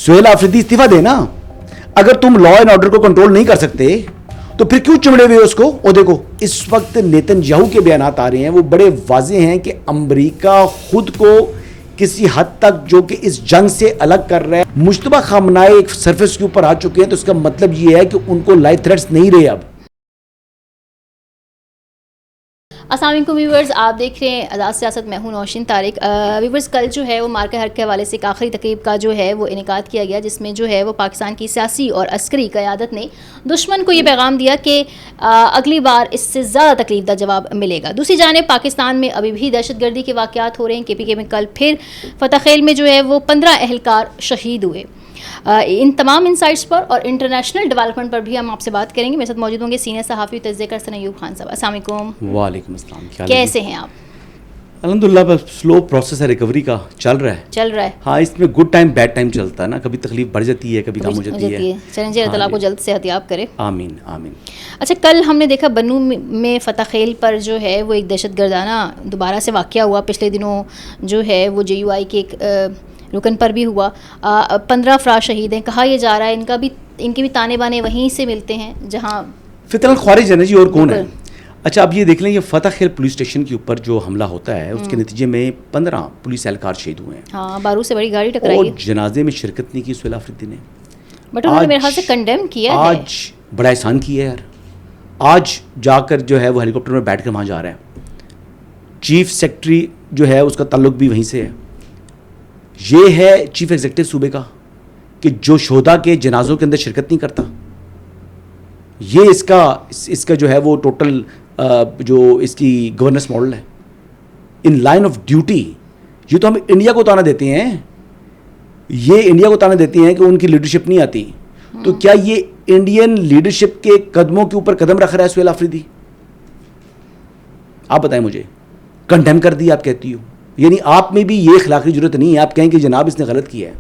سہیل آفریدی استعفیٰ دے نا. اگر تم لا اینڈ آرڈر کو کنٹرول نہیں کر سکتے تو پھر کیوں چمڑے ہوئے اس کو عہدے کو؟ اس وقت نیتن یاہو کے بیانات آ رہے ہیں وہ بڑے واضح ہیں کہ امریکہ خود کو کسی حد تک جو کہ اس جنگ سے الگ کر رہا ہے. مشتبہ خامنہ ایک سرفیس کے اوپر آ چکے ہیں تو اس کا مطلب یہ ہے کہ ان کو لائیو تھریٹس نہیں رہے. اب السلام علیکم ویورز، آپ دیکھ رہے ہیں آزاد سیاست، میں ہوں نوشین طارق. ویورز، کل جو ہے وہ مارکا حرب کے حوالے سے ایک آخری تقریب کا جو ہے وہ انعقاد کیا گیا، جس میں جو ہے وہ پاکستان کی سیاسی اور عسکری قیادت نے دشمن کو یہ پیغام دیا کہ اگلی بار اس سے زیادہ تکلیف دہ جواب ملے گا. دوسری جانب پاکستان میں ابھی بھی دہشت گردی کے واقعات ہو رہے ہیں. KPK میں کل پھر فتح خیل میں جو ہے وہ 15 اہلکار شہید ہوئے. ان تمام انسائٹس پر اور انٹرنیشنل ڈیولپمنٹ پر بھی ہم آپ سے بات کریں گے. میرے ساتھ موجود ہوں گے سینئر صحافی تجزیہ کار حسن ایوب خان صاحب. السلام علیکم. وعلیکم السلام. کیسے ہیں آپ؟ الحمدللہ بس سلو پروسیس ہے ریکوری کا، چل رہا ہے. ہاں، اس میں گڈ ٹائم بیڈ ٹائم چلتا ہے نا، کبھی تکلیف بڑھ جاتی ہے، کبھی کم ہو جاتی ہے. چلیں جی، اللہ تعالیٰ آپ کو جلد صحت یاب کرے. آمین آمین. اچھا، کل ہم نے دیکھا بنو میں فتح خیل پر جو ہے وہ ایک دہشت گردانہ دوبارہ سے واقعہ ہوا. پچھلے دنوں جو ہے وہ JUI کے ایک رکن پر بھی ہوا. 15 افراد شہید ہیں. کہا یہ جا رہا ہے ان کے بھی تانے بانے وہیں سے ملتے ہیں جہاں فطرت خارج ہے نا جی، اور کون ہے. اچھا، اب یہ دیکھ لیں، یہ فتح خیل پولیس اسٹیشن کے اوپر جو حملہ ہوتا ہے اس کے نتیجے میں 15 پولیس اہلکار شہید ہوئے ہیں. ہاں، بارود سے بڑی گاڑی ٹکرائی اور ہے. جنازے میں شرکت نہیں کی سہیل آفریدی نے. بٹ انہوں نے میرے خیال سے کنڈیم کیا ہے. آج بڑا احسان کیا ہے یار. آج جا کر جو ہے وہ ہیلی کاپٹر میں بیٹھ کر وہاں جا رہا ہے. چیف سیکرٹری جو ہے اس کا تعلق بھی وہیں سے ہے. یہ ہے چیف ایگزیکٹو صوبے کا کہ جو شہداء کے جنازوں کے اندر شرکت نہیں کرتا. یہ اس کا جو ہے وہ ٹوٹل جو اس کی گورننس ماڈل ہے ان لائن آف ڈیوٹی. یہ تو ہم انڈیا کو تانا دیتے ہیں، کہ ان کی لیڈرشپ نہیں آتی. تو کیا یہ انڈین لیڈرشپ کے قدموں کے اوپر قدم رکھ رہا ہے سہیل آفریدی؟ آپ بتائیں مجھے. کنڈیم کر دی آپ کہتی ہو، یعنی آپ میں بھی یہ اخلاقی ضرورت نہیں ہے آپ کہیں کہ جناب اس نے غلط کیا ہے.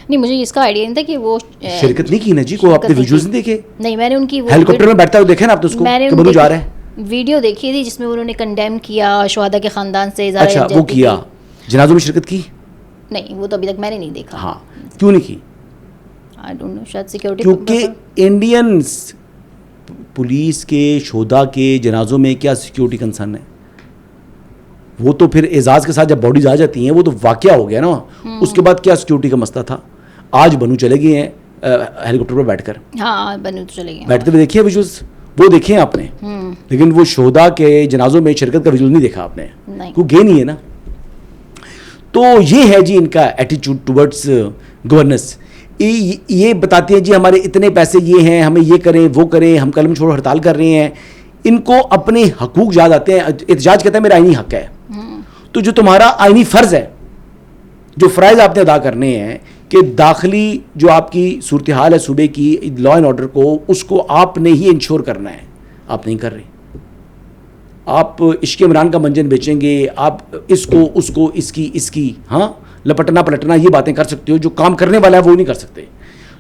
نہیں، مجھے اس کا آئیڈیا نہیں تھا کہ وہ شرکت نہیں کی نا جی. کو آپ نے ویڈیوز نہیں دیکھے؟ نہیں، میں نے ان کی ہیلی کاپٹر میں بیٹھتا ہوا دیکھے نا آپ تو اس کو کہ بنو جا رہا ہے. ویڈیو دیکھی تھی جس میں انہوں نے کنڈیم کیا شہداء کے خاندان سے. اچھا، وہ کیا جنازوں میں شرکت کی؟ نہیں، وہ تو ابھی تک میں نے نہیں دیکھا. ہاں، کیوں نہیں کی؟ آئی ڈونٹ نو، شاید سیکورٹی. کیونکہ انڈین پولیس کے شہداء کے جنازوں میں کیا سیکورٹی کنسرن ہے؟ وہ تو پھر اعزاز کے ساتھ جب باڈیز آ جاتی ہیں وہ تو واقعہ ہو گیا نا. اس کے بعد کیا سیکورٹی کا مسئلہ تھا؟ آج بنو چلے گئے ہیں ہیلی کاپٹر پر بیٹھ کر. ہاں، بنو تو چلے گئے. بیٹھتے ہوئے دیکھیے ویژوز، وہ دیکھیں آپ نے، لیکن وہ شہداء کے جنازوں میں شرکت کا ویژوز نہیں دیکھا آپ نے. کوئی گئے نہیں ہے نا. تو یہ ہے جی ان کا ایٹیچیوڈ ٹورڈز گورننس. یہ بتاتے ہیں جی ہمارے اتنے پیسے یہ ہیں، ہمیں یہ کریں وہ کریں، ہم قلم چھوڑ ہڑتال کر رہے ہیں. ان کو اپنے حقوق یاد آتے ہیں. احتجاج کہتا ہے میرا آئینی حق ہے. تو جو تمہارا آئینی فرض ہے، جو فرائض آپ نے ادا کرنے ہیں کہ داخلی جو آپ کی صورتحال ہے صوبے کی لا اینڈ آرڈر کو، اس کو آپ نے ہی انشور کرنا ہے. آپ نہیں کر رہے. آپ عشق عمران کا منجن بیچیں گے، آپ اس کو اس کی ہاں لپٹنا پلٹنا یہ باتیں کر سکتے ہو، جو کام کرنے والا ہے وہ نہیں کر سکتے.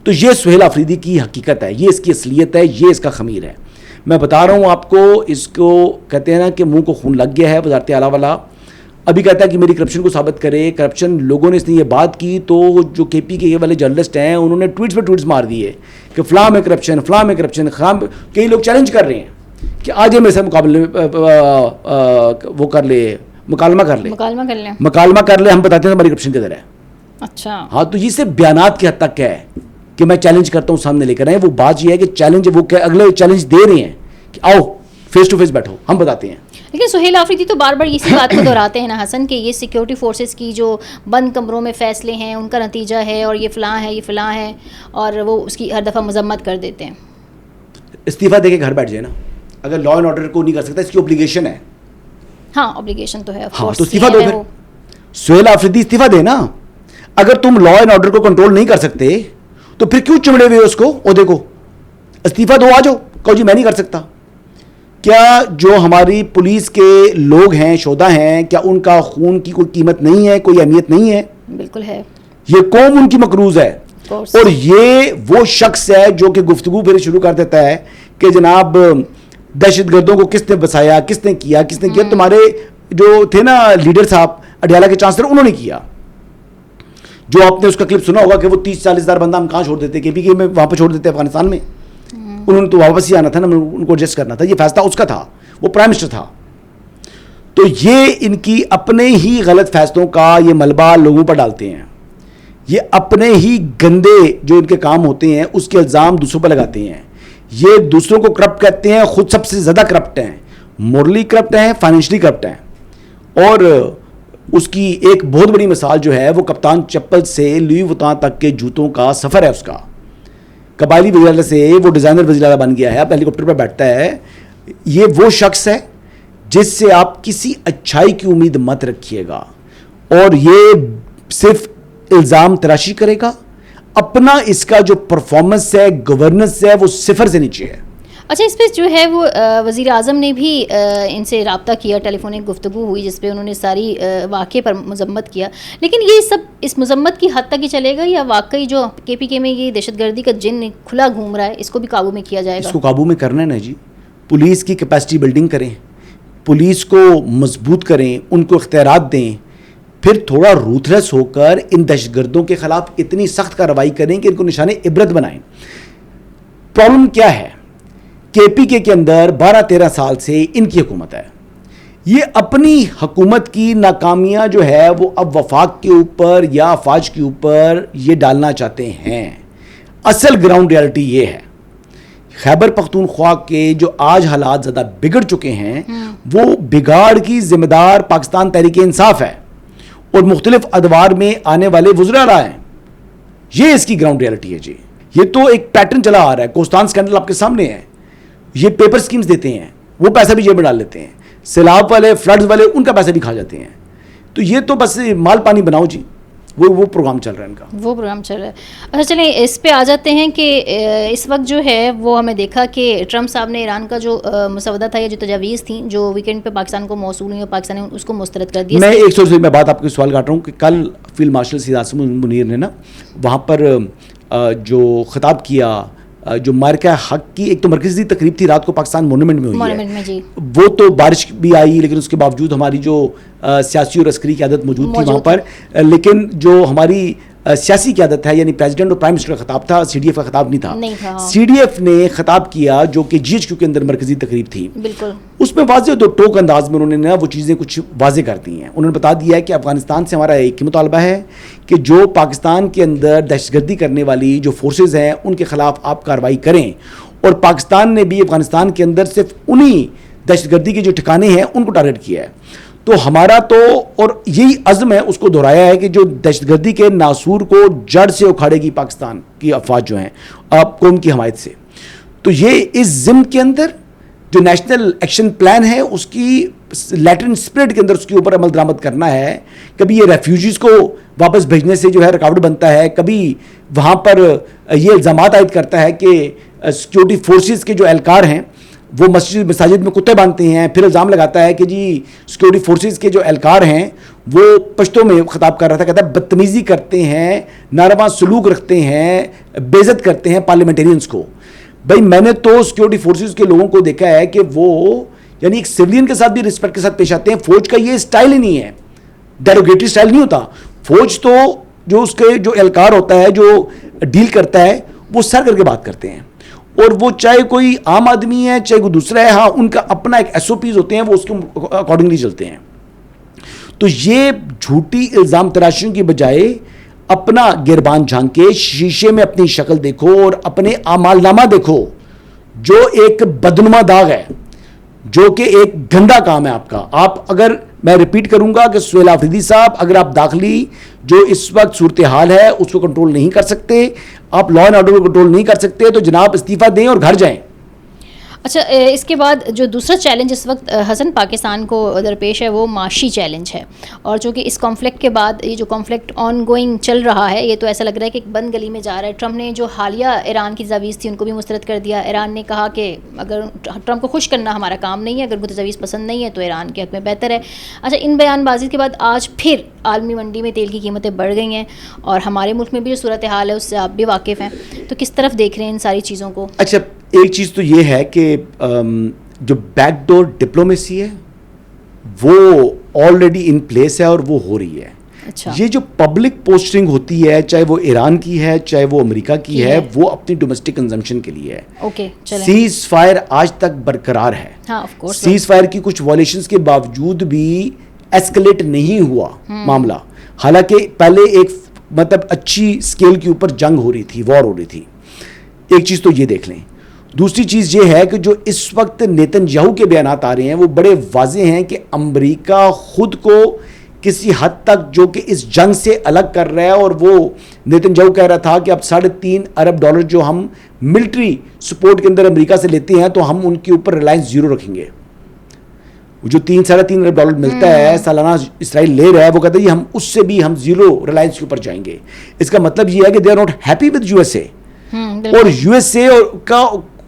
تو یہ سہیل آفریدی کی حقیقت ہے، یہ اس کی اصلیت ہے، یہ اس کا خمیر ہے. میں بتا رہا ہوں آپ کو. اس کو کہتے ہیں نا کہ منہ کو خون لگ گیا ہے. وزارت اعلیٰ والا ابھی کہتا ہے کہ میری کرپشن کو ثابت کرے. کرپشن لوگوں نے اس نے یہ بات کی تو جو KPK والے جرنلسٹ ہیں انہوں نے ٹویٹس پہ ٹویٹس مار دیے کہ فلاں میں کرپشن. کئی لوگ چیلنج کر رہے ہیں کہ آج میرے سے وہ کر لے، مکالمہ کر لے. ہم بتاتے ہیں ہماری کرپشن کدھر ہے. اچھا، ہاں، تو یہ صرف بیانات کی حد تک ہے کہ میں چیلنج کرتا ہوں سامنے لے کر آئے. وہ بات یہ ہے کہ چیلنج وہ اگلے چیلنج دے رہے ہیں کہ آؤ فیس ٹو فیس بیٹھو، ہم بتاتے ہیں. لیکن سہیل آفریدی تو بار بار اسی بات کو دہراتے ہیں نا حسن کہ یہ سیکورٹی فورسز کی جو بند کمروں میں فیصلے ہیں ان کا نتیجہ ہے، اور یہ فلاں ہے، اور وہ اس کی ہر دفعہ مذمت کر دیتے ہیں. استعفیٰ دے کے گھر بیٹھ جائے نا. اگر لا اینڈ آرڈر کو نہیں کر سکتا، اس کی اوبلیگیشن ہے. ہاں، اوبلیگیشن تو ہے. ہاں، تو استعفیٰ دو. پھر سہیل آفریدی استعفیٰ دے نا. اگر تم لا اینڈ آرڈر کو کنٹرول نہیں کر سکتے تو پھر کیوں چمڑے ہوئے اس کو عہدے کو؟ استعفیٰ دو. آ جاؤ، کہو جی میں نہیں کر سکتا. کیا جو ہماری پولیس کے لوگ ہیں، شہداء ہیں، کیا ان کا خون کی کوئی قیمت نہیں ہے، کوئی اہمیت نہیں ہے؟ بالکل ہے. یہ قوم ان کی مقروض ہے. اور یہ وہ شخص ہے جو کہ گفتگو پھر شروع کر دیتا ہے کہ جناب دہشت گردوں کو کس نے بسایا، کس نے کیا. تمہارے جو تھے نا لیڈر صاحب اڈیالہ کے چانسلر، انہوں نے کیا. جو آپ نے اس کا کلپ سنا ہوگا کہ وہ 30-40 ہزار بندہ ہم کہاں چھوڑ دیتے, KPK میں وہاں پہ چھوڑ دیتے افغانستان میں. انہوں نے تو واپس ہی آنا تھا نا, ان کو ایڈجسٹ کرنا تھا, یہ فیصلہ اس کا تھا, وہ پرائم منسٹر تھا. تو یہ ان کی اپنے ہی غلط فیصلوں کا یہ ملبہ لوگوں پر ڈالتے ہیں, یہ اپنے ہی گندے جو ان کے کام ہوتے ہیں اس کے الزام دوسروں پر لگاتے ہیں. یہ دوسروں کو کرپٹ کہتے ہیں, خود سب سے زیادہ کرپٹ ہیں, مورلی کرپٹ ہیں, فائنینشلی کرپٹ ہیں. اور اس کی ایک بہت بڑی مثال جو ہے وہ کپتان چپل سے لوئی وتان تک کے جوتوں کا سفر ہے. اس کا قبائلی وزیر اعلیٰ سے وہ ڈیزائنر وزیر اعلیٰ بن گیا ہے, اب ہیلی کاپٹر پر بیٹھتا ہے. یہ وہ شخص ہے جس سے آپ کسی اچھائی کی امید مت رکھیے گا, اور یہ صرف الزام تراشی کرے گا. اپنا اس کا جو پرفارمنس ہے, گورننس ہے, وہ صفر سے نیچے ہے. اچھا, اس پہ جو ہے وہ وزیر اعظم نے بھی ان سے رابطہ کیا, ٹیلی فونک گفتگو ہوئی جس پہ انہوں نے ساری واقعے پر مذمت کیا. لیکن یہ سب اس مذمت کی حد تک ہی چلے گا, یا واقعی جو KPK میں یہ دہشت گردی کا جن کھلا گھوم رہا ہے اس کو بھی قابو میں کیا جائے گا؟ اس کو قابو میں کرنا ہے نا جی. پولیس کی کیپیسٹی بلڈنگ کریں, پولیس کو مضبوط کریں, ان کو اختیارات دیں, پھر تھوڑا روتھلیس ہو کر ان دہشت گردوں کے خلاف اتنی سخت کارروائی کریں کہ ان کو نشان عبرت بنائیں. پرابلم کیا ہے, KPK کے اندر 12-13 سال سے ان کی حکومت ہے. یہ اپنی حکومت کی ناکامیاں جو ہے وہ اب وفاق کے اوپر یا افواج کے اوپر یہ ڈالنا چاہتے ہیں. اصل گراؤنڈ ریالٹی یہ ہے, خیبر پختونخوا کے جو آج حالات زیادہ بگڑ چکے ہیں وہ بگاڑ کی ذمہ دار پاکستان تحریک انصاف ہے اور مختلف ادوار میں آنے والے وزراء اعلیٰ ہیں. یہ اس کی گراؤنڈ ریالٹی ہے جی. یہ تو ایک پیٹرن چلا آ رہا ہے. کوستان سکینڈل آپ کے سامنے ہے. یہ پیپر سکیمز دیتے ہیں, وہ پیسہ بھی جیب میں ڈال لیتے ہیں. سیلاب والے, فلڈز والے, ان کا پیسہ بھی کھا جاتے ہیں. تو یہ تو بس مال پانی بناؤ جی, وہ پروگرام چل رہا ہے ان کا, وہ پروگرام چل رہا ہے. اچھا چلیں اس پہ آ جاتے ہیں کہ اس وقت جو ہے وہ ہمیں دیکھا کہ ٹرمپ صاحب نے ایران کا جو مسودہ تھا یا جو تجاویز تھیں جو ویکینڈ پہ پاکستان کو موصول ہوئی اور پاکستان نے اس کو مسترد کر دیا. میں ایک سو سے میں بات آپ کو سوال کاٹ رہا ہوں کہ کل فیلڈ مارشل سید عاصم منیر نے نا وہاں پر جو خطاب کیا, جو مارکہ حق کی ایک تو مرکزی تقریب تھی رات کو پاکستان مونومنٹ میں ہوئی ہے, جی. وہ تو بارش بھی آئی لیکن اس کے باوجود ہماری جو سیاسی اور عسکری قیادت موجود تھی وہاں پر. لیکن جو ہماری سیاسی قیادت ہے یعنی پریزیڈنٹ اور پرائم منسٹر کا خطاب تھا, CDF کا خطاب نہیں تھا. CDF نے خطاب کیا جو کہ GHQ کے اندر مرکزی تقریب تھی. بالکل اس میں واضح دو ٹوک انداز میں انہوں نے وہ چیزیں کچھ واضح کر دی ہیں. انہوں نے بتا دیا ہے کہ افغانستان سے ہمارا ایک ہی مطالبہ ہے کہ جو پاکستان کے اندر دہشت گردی کرنے والی جو فورسز ہیں ان کے خلاف آپ کارروائی کریں, اور پاکستان نے بھی افغانستان کے اندر صرف انہی دہشت گردی کے جو ٹھکانے ہیں ان کو ٹارگٹ کیا ہے. تو ہمارا تو اور یہی عزم ہے, اس کو دہرایا ہے کہ جو دہشت گردی کے ناسور کو جڑ سے اکھاڑے گی پاکستان کی افواج جو ہیں آپ قوم کی حمایت سے. تو یہ اس ضمن کے اندر جو نیشنل ایکشن پلان ہے اس کی لیٹرن اسپرٹ کے اندر اس کے اوپر عمل درآمد کرنا ہے. کبھی یہ ریفیوجیز کو واپس بھیجنے سے جو ہے رکاوٹ بنتا ہے, کبھی وہاں پر یہ الزامات عائد کرتا ہے کہ سیکیورٹی فورسز کے جو اہلکار ہیں وہ مساجد میں کتے باندھتے ہیں. پھر الزام لگاتا ہے کہ جی سیکیورٹی فورسز کے جو اہلکار ہیں وہ پشتوں میں خطاب کر رہا تھا, کہتا ہے بدتمیزی کرتے ہیں, ناروا سلوک رکھتے ہیں, بے عزت کرتے ہیں پارلیمنٹیرینز کو. بھائی میں نے تو سیکیورٹی فورسز کے لوگوں کو دیکھا ہے کہ وہ یعنی ایک سویلین کے ساتھ بھی رسپیکٹ کے ساتھ پیش آتے ہیں. فوج کا یہ اسٹائل ہی نہیں ہے, ڈیروگیٹری اسٹائل نہیں ہوتا. فوج تو جو اس کے جو اہلکار ہوتا ہے جو ڈیل کرتا ہے وہ سر کر کے بات کرتے ہیں, اور وہ چاہے کوئی عام آدمی ہے چاہے کوئی دوسرا ہے, ہاں ان کا اپنا ایک SOPs ہوتے ہیں, وہ اس کے اکارڈنگلی چلتے ہیں. تو یہ جھوٹی الزام تراشیوں کی بجائے اپنا گربان جھانک کے شیشے میں اپنی شکل دیکھو اور اپنے اعمال نامہ دیکھو جو ایک بدنما داغ ہے, جو کہ ایک گندا کام ہے آپ کا. آپ اگر میں ریپیٹ کروں گا کہ سہیل آفریدی صاحب, اگر آپ داخلی جو اس وقت صورتحال ہے اس کو کنٹرول نہیں کر سکتے, آپ لا اینڈ آرڈر کو کنٹرول نہیں کر سکتے, تو جناب استعفیٰ دیں اور گھر جائیں. اچھا, اس کے بعد جو دوسرا چیلنج اس وقت حسن پاکستان کو درپیش ہے وہ معاشی چیلنج ہے, اور چونکہ اس کانفلکٹ کے بعد یہ جو کانفلکٹ آن گوئنگ چل رہا ہے یہ تو ایسا لگ رہا ہے کہ ایک بند گلی میں جا رہا ہے. ٹرمپ نے جو حالیہ ایران کی تجاویز تھی ان کو بھی مسترد کر دیا. ایران نے کہا کہ اگر ٹرمپ کو خوش کرنا ہمارا کام نہیں ہے, اگر وہ تجاویز پسند نہیں ہے تو ایران کے حق میں بہتر ہے. اچھا, ان بیان بازی کے بعد آج پھر عالمی منڈی میں تیل کی قیمتیں بڑھ گئی ہیں, اور ہمارے ملک میں بھی جو صورتحال ہے اس سے آپ بھی واقف ہیں, تو کس طرف دیکھ رہے ہیں ان ساری چیزوں کو؟ اچھا, ایک چیز تو یہ ہے کہ جو بیک ڈور ڈپلومیسی ہے وہ آلریڈی ان پلیس ہے اور وہ ہو رہی ہے. یہ جو پبلک پوسٹنگ ہوتی ہے چاہے وہ ایران کی ہے چاہے وہ امریکہ کی ہے وہ اپنی ڈومیسٹک کنزمپشن کے لیے ہے. سیز فائر آج تک برقرار ہے. سیز فائر کی کچھ وائلیشنز کے باوجود بھی ایسکلیٹ نہیں ہوا معاملہ, حالانکہ پہلے ایک مطلب اچھی اسکیل کے اوپر جنگ ہو رہی تھی, وار ہو رہی تھی. ایک چیز تو یہ دیکھ لیں. دوسری چیز یہ ہے کہ جو اس وقت نیتن یاہو کے بیانات آ رہے ہیں وہ بڑے واضح ہیں کہ امریکہ خود کو کسی حد تک جو کہ اس جنگ سے الگ کر رہا ہے, اور وہ نیتن یاہو کہہ رہا تھا کہ اب $3.5 ارب جو ہم ملٹری سپورٹ کے اندر امریکہ سے لیتے ہیں تو ہم ان کے اوپر ریلائنس زیرو رکھیں گے. جو $3.5 ارب ملتا ہے سالانہ اسرائیل لے رہا ہے, وہ کہتا ہے ہم اس سے بھی ہم زیرو ریلائنس کے اوپر جائیں گے. اس کا مطلب یہ ہے کہ they are not happy with U S A, اور یو ایس اے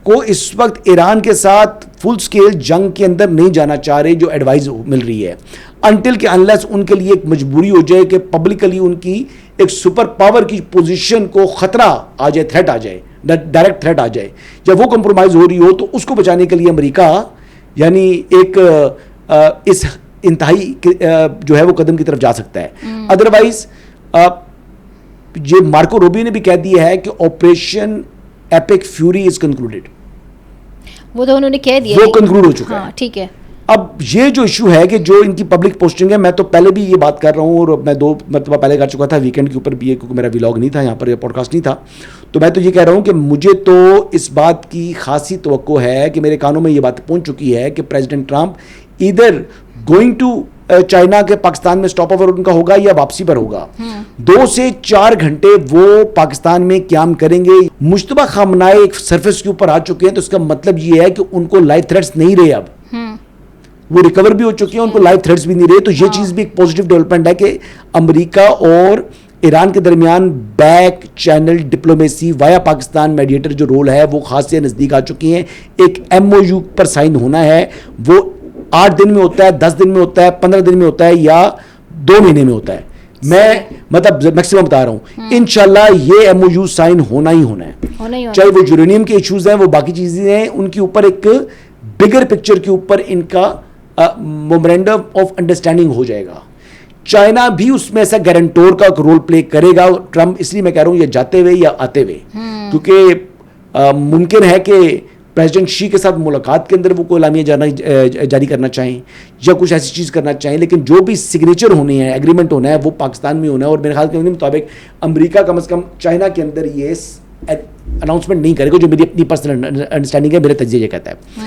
کو اس وقت ایران کے ساتھ فل سکیل جنگ کے اندر نہیں جانا چاہ رہے, جو ایڈوائز مل رہی ہے, انٹل کہ انلیس ان کے لیے ایک مجبوری ہو جائے کہ پبلکلی ان کی ایک سپر پاور کی پوزیشن کو خطرہ آ جائے, تھریٹ آ جائے, ڈائریکٹ تھریٹ آ جائے. جب وہ کمپرومائز ہو رہی ہو تو اس کو بچانے کے لیے امریکہ یعنی ایک اس انتہائی جو ہے وہ قدم کی طرف جا سکتا ہے. ادروائز یہ مارکو روبیو نے بھی کہہ دیا ہے کہ آپریشن ایپک فیوری از کنکلوڈیڈ, وہ تو انہوں نے کہہ دیا, وہ کنکلوڈ ہو چکا ہے. ٹھیک ہے. اب یہ جو ایشو ہے کہ جو ان کی پبلک پوسٹنگ ہے, میں تو پہلے بھی یہ بات کر رہا ہوں اور میں 2 مرتبہ پہلے کر چکا تھا ویکینڈ کے اوپر بھی, کیونکہ میرا ولاگ نہیں تھا یہاں پر, پوڈ کاسٹ نہیں تھا, تو میں تو یہ کہہ رہا ہوں کہ مجھے تو اس بات کی خاصی توقع ہے کہ میرے کانوں میں یہ بات پہنچ چکی ہے کہ پریزیڈنٹ ٹرمپ ادھر گوئنگ ٹو چائنا کے پاکستان میں اسٹاپ اوور ان کا ہوگا یا واپسی پر ہوگا. 2 سے 4 گھنٹے وہ پاکستان میں قیام کریں گے. مشتبہ خامنہئی ایک سرفیس کے اوپر آ چکے ہیں, تو اس کا مطلب یہ ہے کہ ان کو لائیو تھریٹس نہیں رہے, اب وہ ریکور بھی ہو چکے ہیں, ان کو لائیو تھریٹس بھی نہیں رہے. تو یہ چیز بھی ایک پازیٹیو ڈیولپمنٹ ہے کہ امریکہ اور ایران کے درمیان back channel diplomacy via Pakistan mediator جو رول ہے وہ خاص سے نزدیک آ چکی ہیں. ایک MOU پر سائن ہونا ہے, وہ 8 دن میں ہوتا ہے, 10 دن میں ہوتا ہے, 15 دن میں ہوتا ہے یا 2 مہینے میں ہوتا ہے. میں مطلب میکسیمم بتا رہا ہوں, انشاءاللہ یہ MOU سائن ہونا ہی ہونا ہے. چاہے وہ یورینیم کے ایشوز ہیں, وہ باقی چیزیں ہیں, ان کے اوپر ایک بگر پکچر کے اوپر ان کا میمورینڈم آف انڈرسٹینڈنگ ہو جائے گا. چائنا بھی اس میں ایسا گارنٹور کا رول پلے کرے گا. ٹرمپ اس لیے میں کہہ رہا ہوں یہ جاتے ہوئے یا آتے ہوئے, کیونکہ ممکن ہے کہ پریزیڈنٹ شی کے ساتھ ملاقات کے اندر وہ کوئی اعلامیہ جاری کرنا چاہیں یا کچھ ایسی چیز کرنا چاہیں, لیکن جو بھی سگنیچر ہونے ہیں, ایگریمنٹ ہونا ہے, وہ پاکستان میں ہونا ہے. اور میرے خیال کے مطابق امریکہ کم از کم چائنا کے اندر یہ اناؤنسمنٹ نہیں کرے گا, جو میری اپنی پرسنل انڈرسٹینڈنگ ہے, میرا تجزیہ یہ کہتا ہے.